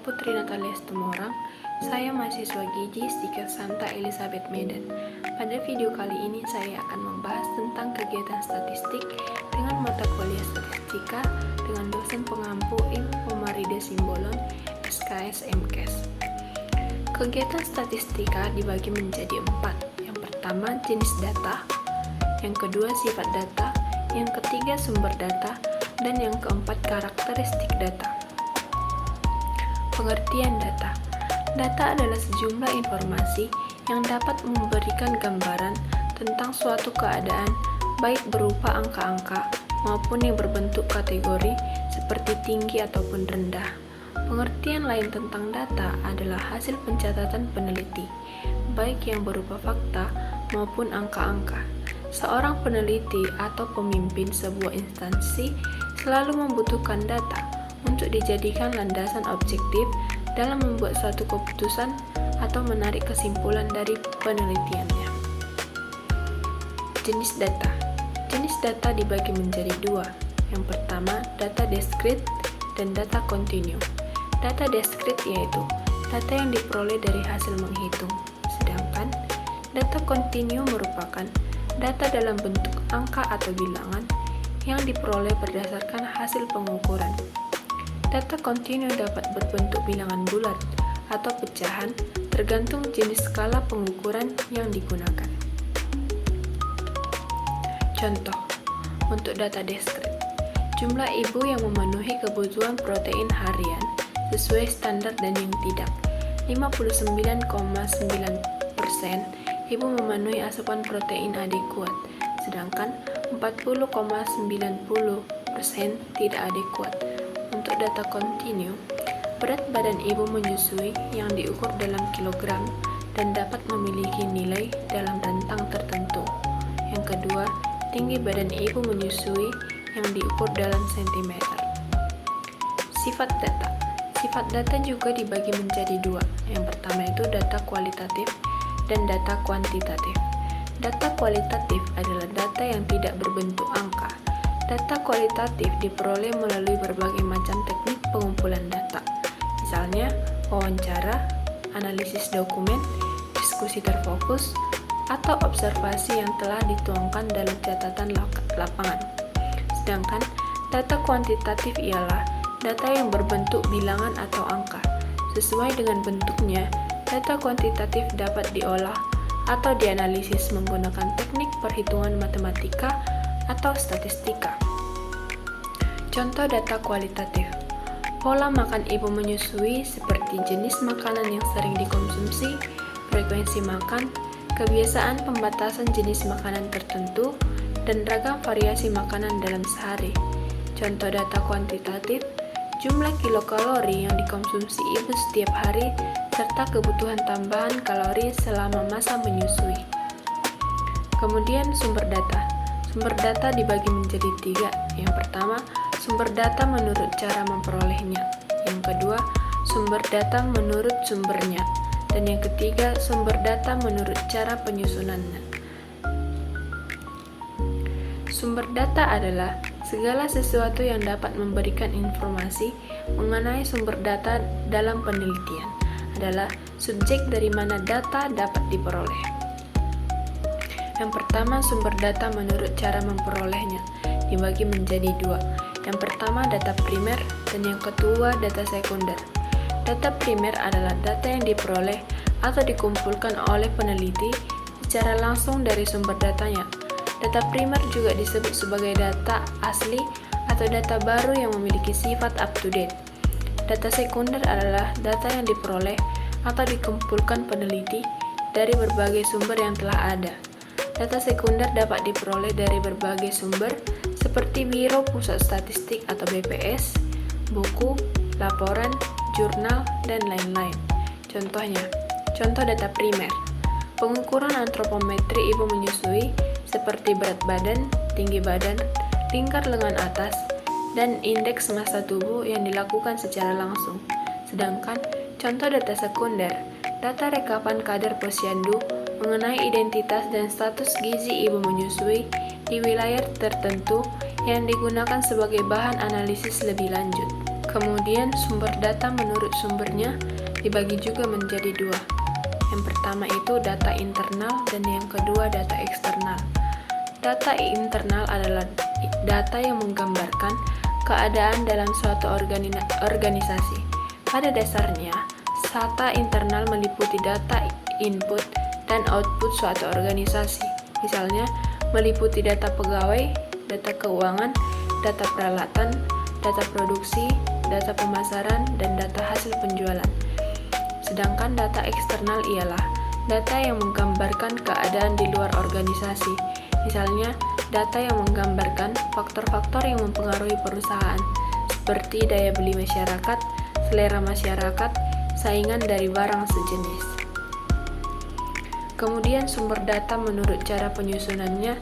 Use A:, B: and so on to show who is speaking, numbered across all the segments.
A: Putri Natalia Situmorang. Saya mahasiswa gizi Stika Santa Elizabeth Medan. Pada video kali ini saya akan membahas tentang kegiatan statistik dengan mata kuliah statistika dengan dosen pengampu Ibu Marida Simbolon, SKS MKes. Kegiatan statistika dibagi menjadi 4. Yang pertama jenis data, yang kedua sifat data, yang ketiga sumber data, dan yang keempat karakteristik data. Pengertian data. Data adalah sejumlah informasi yang dapat memberikan gambaran tentang suatu keadaan, baik berupa angka-angka maupun yang berbentuk kategori seperti tinggi ataupun rendah. Pengertian lain tentang data adalah hasil pencatatan peneliti, baik yang berupa fakta maupun angka-angka. Seorang peneliti atau pemimpin sebuah instansi selalu membutuhkan data untuk dijadikan landasan objektif dalam membuat suatu keputusan atau menarik kesimpulan dari penelitiannya. Jenis data. Jenis data dibagi menjadi 2. Yang pertama, data diskrit dan data kontinu. Data diskrit yaitu data yang diperoleh dari hasil menghitung, sedangkan data kontinu merupakan data dalam bentuk angka atau bilangan yang diperoleh berdasarkan hasil pengukuran. Data kontinu dapat berbentuk bilangan bulat atau pecahan tergantung jenis skala pengukuran yang digunakan. Contoh, untuk data diskrit, jumlah ibu yang memenuhi kebutuhan protein harian sesuai standar dan yang tidak. 59,9% ibu memenuhi asupan protein adekuat, sedangkan 40,90% tidak adekuat. Untuk data kontinu, berat badan ibu menyusui yang diukur dalam kilogram dan dapat memiliki nilai dalam rentang tertentu. Yang kedua, tinggi badan ibu menyusui yang diukur dalam sentimeter. Sifat data. Sifat data juga dibagi menjadi 2. Yang pertama itu data kualitatif dan data kuantitatif. Data kualitatif adalah data yang tidak berbentuk angka. Data kualitatif diperoleh melalui berbagai macam teknik pengumpulan data, misalnya wawancara, analisis dokumen, diskusi terfokus, atau observasi yang telah dituangkan dalam catatan lapangan. Sedangkan data kuantitatif ialah data yang berbentuk bilangan atau angka. Sesuai dengan bentuknya, data kuantitatif dapat diolah atau dianalisis menggunakan teknik perhitungan matematika atau statistika. Contoh data kualitatif. Pola makan ibu menyusui seperti jenis makanan yang sering dikonsumsi, frekuensi makan, kebiasaan pembatasan jenis makanan tertentu, dan ragam variasi makanan dalam sehari. Contoh data kuantitatif, jumlah kilokalori yang dikonsumsi ibu setiap hari, serta kebutuhan tambahan kalori selama masa menyusui. Kemudian sumber data. Sumber data dibagi menjadi 3. Yang pertama, sumber data menurut cara memperolehnya. Yang kedua, sumber data menurut sumbernya. Dan yang ketiga, sumber data menurut cara penyusunannya. Sumber data adalah segala sesuatu yang dapat memberikan informasi mengenai sumber data dalam penelitian, adalah subjek dari mana data dapat diperoleh. Yang pertama, sumber data menurut cara memperolehnya dibagi menjadi 2. Yang pertama, data primer, dan yang kedua, data sekunder. Data primer adalah data yang diperoleh atau dikumpulkan oleh peneliti secara langsung dari sumber datanya. Data primer juga disebut sebagai data asli atau data baru yang memiliki sifat up-to-date. Data sekunder adalah data yang diperoleh atau dikumpulkan peneliti dari berbagai sumber yang telah ada. Data sekunder dapat diperoleh dari berbagai sumber seperti Biro Pusat Statistik atau BPS, buku, laporan, jurnal, dan lain-lain. Contohnya, contoh data primer. Pengukuran antropometri ibu menyusui seperti berat badan, tinggi badan, lingkar lengan atas, dan indeks massa tubuh yang dilakukan secara langsung. Sedangkan contoh data sekunder, data rekapan kadar posyandu mengenai identitas dan status gizi ibu menyusui di wilayah tertentu yang digunakan sebagai bahan analisis lebih lanjut. Kemudian sumber data menurut sumbernya dibagi juga menjadi dua. Yang pertama itu data internal dan yang kedua data eksternal. Data internal adalah data yang menggambarkan keadaan dalam suatu organisasi. Pada dasarnya, data internal meliputi data input dan output suatu organisasi. Misalnya, meliputi data pegawai, data keuangan, data peralatan, data produksi, data pemasaran, dan data hasil penjualan. Sedangkan data eksternal ialah data yang menggambarkan keadaan di luar organisasi. Misalnya, data yang menggambarkan faktor-faktor yang mempengaruhi perusahaan, seperti daya beli masyarakat, selera masyarakat, saingan dari barang sejenis. Kemudian sumber data menurut cara penyusunannya.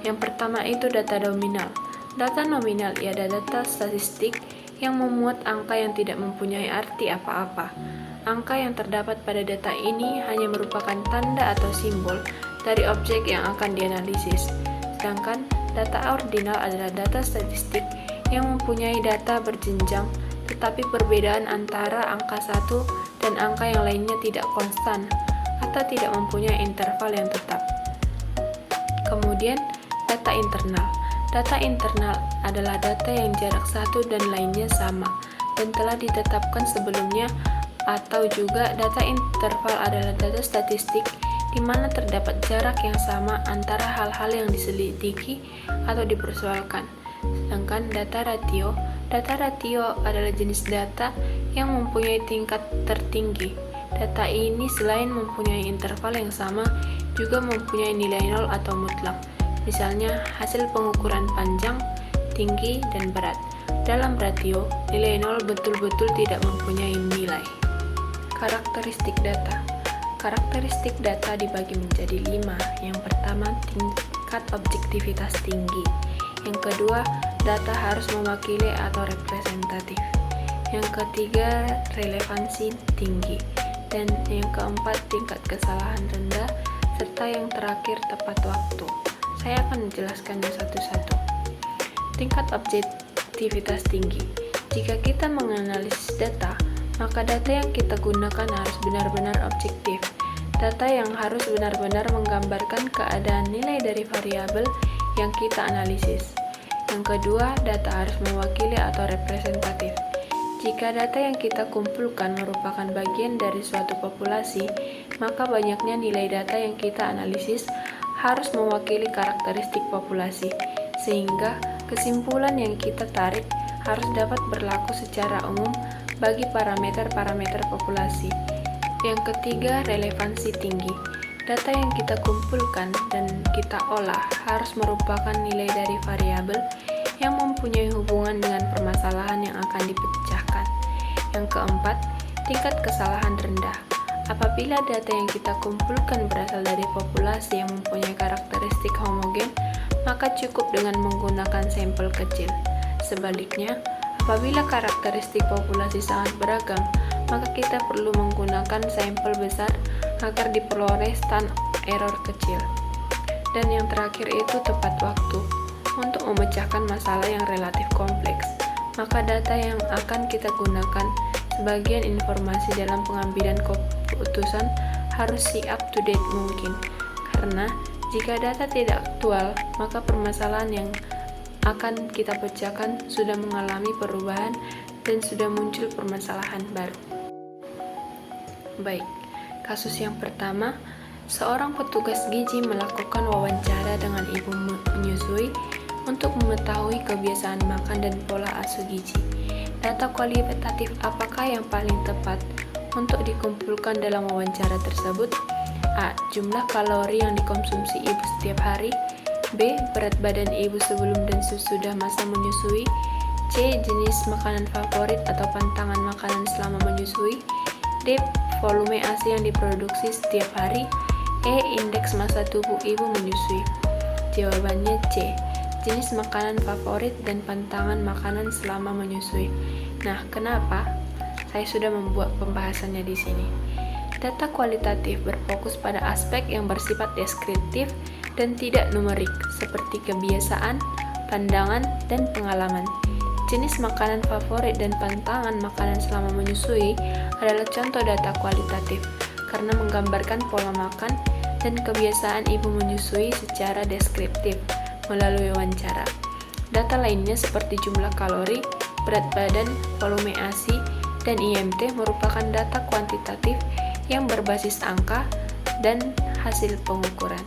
A: Yang pertama itu data nominal. Data nominal ialah data statistik yang memuat angka yang tidak mempunyai arti apa-apa. Angka yang terdapat pada data ini hanya merupakan tanda atau simbol dari objek yang akan dianalisis. Sedangkan data ordinal adalah data statistik yang mempunyai data berjenjang, tetapi perbedaan antara angka satu dan angka yang lainnya tidak konstan atau tidak mempunyai interval yang tetap. Kemudian, data internal. Data internal adalah data yang jarak satu dan lainnya sama dan telah ditetapkan sebelumnya, atau juga data interval adalah data statistik di mana terdapat jarak yang sama antara hal-hal yang diselidiki atau dipersoalkan. Sedangkan data ratio adalah jenis data yang mempunyai tingkat tertinggi. Data ini selain mempunyai interval yang sama, juga mempunyai nilai nol atau mutlak. Misalnya, hasil pengukuran panjang, tinggi, dan berat. Dalam ratio, nilai nol betul-betul tidak mempunyai nilai. Karakteristik data. Karakteristik data dibagi menjadi 5. Yang pertama, tingkat objektivitas tinggi. Yang kedua, data harus mewakili atau representatif. Yang ketiga, relevansi tinggi. Dan yang keempat, tingkat kesalahan rendah. Serta yang terakhir, tepat waktu. Saya akan menjelaskannya satu-satu. Tingkat objektivitas tinggi. Jika kita menganalisis data, maka data yang kita gunakan harus benar-benar objektif. Data yang harus benar-benar menggambarkan keadaan nilai dari variabel yang kita analisis. Yang kedua, data harus mewakili atau representatif. Jika data yang kita kumpulkan merupakan bagian dari suatu populasi, maka banyaknya nilai data yang kita analisis harus mewakili karakteristik populasi, sehingga kesimpulan yang kita tarik harus dapat berlaku secara umum bagi parameter-parameter populasi. Yang ketiga, relevansi tinggi. Data yang kita kumpulkan dan kita olah harus merupakan nilai dari variabel yang mempunyai hubungan dengan permasalahan yang akan dipecahkan. Yang keempat, tingkat kesalahan rendah. Apabila data yang kita kumpulkan berasal dari populasi yang mempunyai karakteristik homogen, maka cukup dengan menggunakan sampel kecil. Sebaliknya, apabila karakteristik populasi sangat beragam, maka kita perlu menggunakan sampel besar agar diperoleh stand error kecil. Dan yang terakhir itu tepat waktu. Untuk memecahkan masalah yang relatif kompleks, maka data yang akan kita gunakan sebagian informasi dalam pengambilan keputusan harus up to date mungkin. Karena jika data tidak aktual, maka permasalahan yang akan kita pecahkan sudah mengalami perubahan dan sudah muncul permasalahan baru. Baik, kasus yang pertama, seorang petugas gizi melakukan wawancara dengan ibu menyusui untuk mengetahui kebiasaan makan dan pola asuh gizi. Data kualitatif apakah yang paling tepat untuk dikumpulkan dalam wawancara tersebut? A. Jumlah kalori yang dikonsumsi ibu setiap hari. B. Berat badan ibu sebelum dan sesudah masa menyusui. C. Jenis makanan favorit atau pantangan makanan selama menyusui. D. Volume ASI yang diproduksi setiap hari. E. Indeks massa tubuh ibu menyusui. Jawabannya C. Jenis makanan favorit dan pantangan makanan selama menyusui. Nah, kenapa? Saya sudah membuat pembahasannya di sini. Data kualitatif berfokus pada aspek yang bersifat deskriptif dan tidak numerik, seperti kebiasaan, pandangan, dan pengalaman. jenis makanan favorit dan pantangan makanan selama menyusui adalah contoh data kualitatif karena menggambarkan pola makan dan kebiasaan ibu menyusui secara deskriptif melalui wawancara. Data lainnya seperti jumlah kalori, berat badan, volume ASI, dan IMT merupakan data kuantitatif yang berbasis angka dan hasil pengukuran.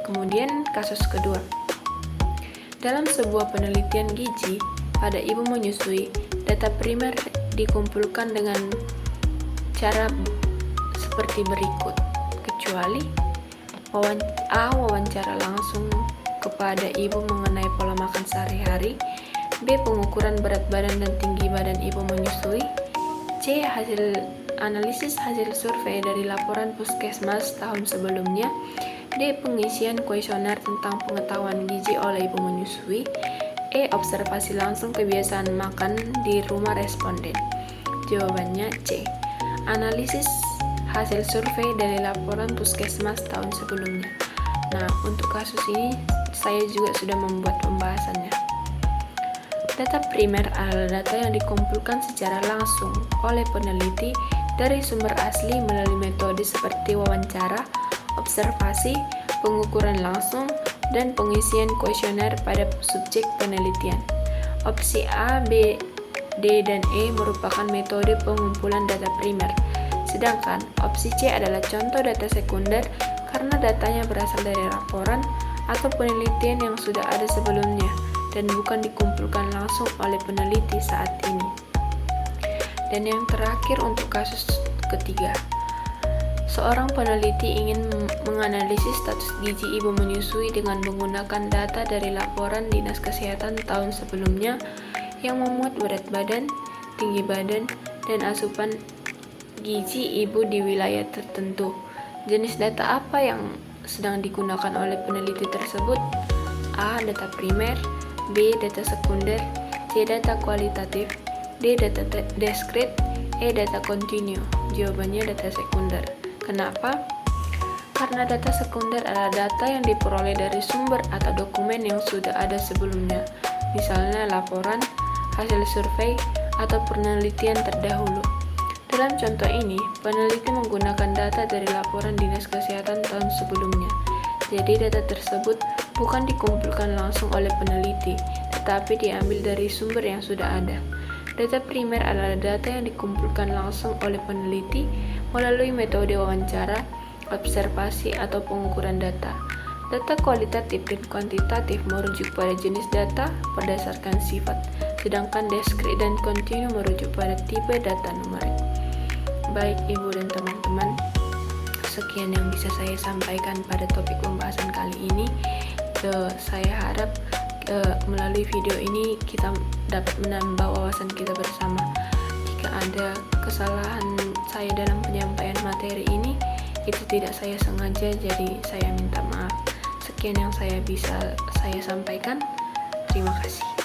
A: Kemudian kasus kedua. Dalam sebuah penelitian gizi pada ibu menyusui, data primer dikumpulkan dengan cara seperti berikut, kecuali wawancara langsung kepada ibu mengenai pola makan sehari-hari, B. pengukuran berat badan dan tinggi badan ibu menyusui, C. analisis hasil survei dari laporan puskesmas tahun sebelumnya, D. pengisian kuesioner tentang pengetahuan gizi oleh ibu menyusui, E. observasi langsung kebiasaan makan di rumah responden. Jawabannya C. Analisis hasil survei dari laporan puskesmas tahun sebelumnya. Nah, untuk kasus ini saya juga sudah membuat pembahasannya. Data primer adalah data yang dikumpulkan secara langsung oleh peneliti dari sumber asli melalui metode seperti wawancara, observasi, pengukuran langsung, dan pengisian kuesioner pada subjek penelitian. Opsi A, B, D, dan E merupakan metode pengumpulan data primer, sedangkan opsi C adalah contoh data sekunder karena datanya berasal dari laporan atau penelitian yang sudah ada sebelumnya dan bukan dikumpulkan langsung oleh peneliti saat ini. Dan yang terakhir untuk kasus ketiga. Seorang peneliti ingin menganalisis status gizi ibu menyusui dengan menggunakan data dari laporan Dinas Kesehatan tahun sebelumnya yang memuat berat badan, tinggi badan, dan asupan gizi ibu di wilayah tertentu. Jenis data apa yang sedang digunakan oleh peneliti tersebut? A. Data primer, B. Data sekunder, C. Data kualitatif, D. Data diskrit, E. Data kontinu. Jawabannya data sekunder. Kenapa? Karena data sekunder adalah data yang diperoleh dari sumber atau dokumen yang sudah ada sebelumnya, misalnya laporan, hasil survei, atau penelitian terdahulu. Dalam contoh ini, peneliti menggunakan data dari laporan Dinas Kesehatan tahun sebelumnya. Jadi data tersebut bukan dikumpulkan langsung oleh peneliti, tetapi diambil dari sumber yang sudah ada. Data primer adalah data yang dikumpulkan langsung oleh peneliti melalui metode wawancara, observasi, atau pengukuran data. Data kualitatif dan kuantitatif merujuk pada jenis data berdasarkan sifat, sedangkan diskrit dan kontinu merujuk pada tipe data numerik. Baik Ibu dan teman-teman, sekian yang bisa saya sampaikan pada topik pembahasan kali ini. Saya harap melalui video ini kita dapat menambah wawasan kita bersama. Jika ada kesalahan saya dalam penyampaian materi ini, itu tidak saya sengaja, jadi saya minta maaf. Sekian yang saya bisa saya sampaikan. Terima kasih.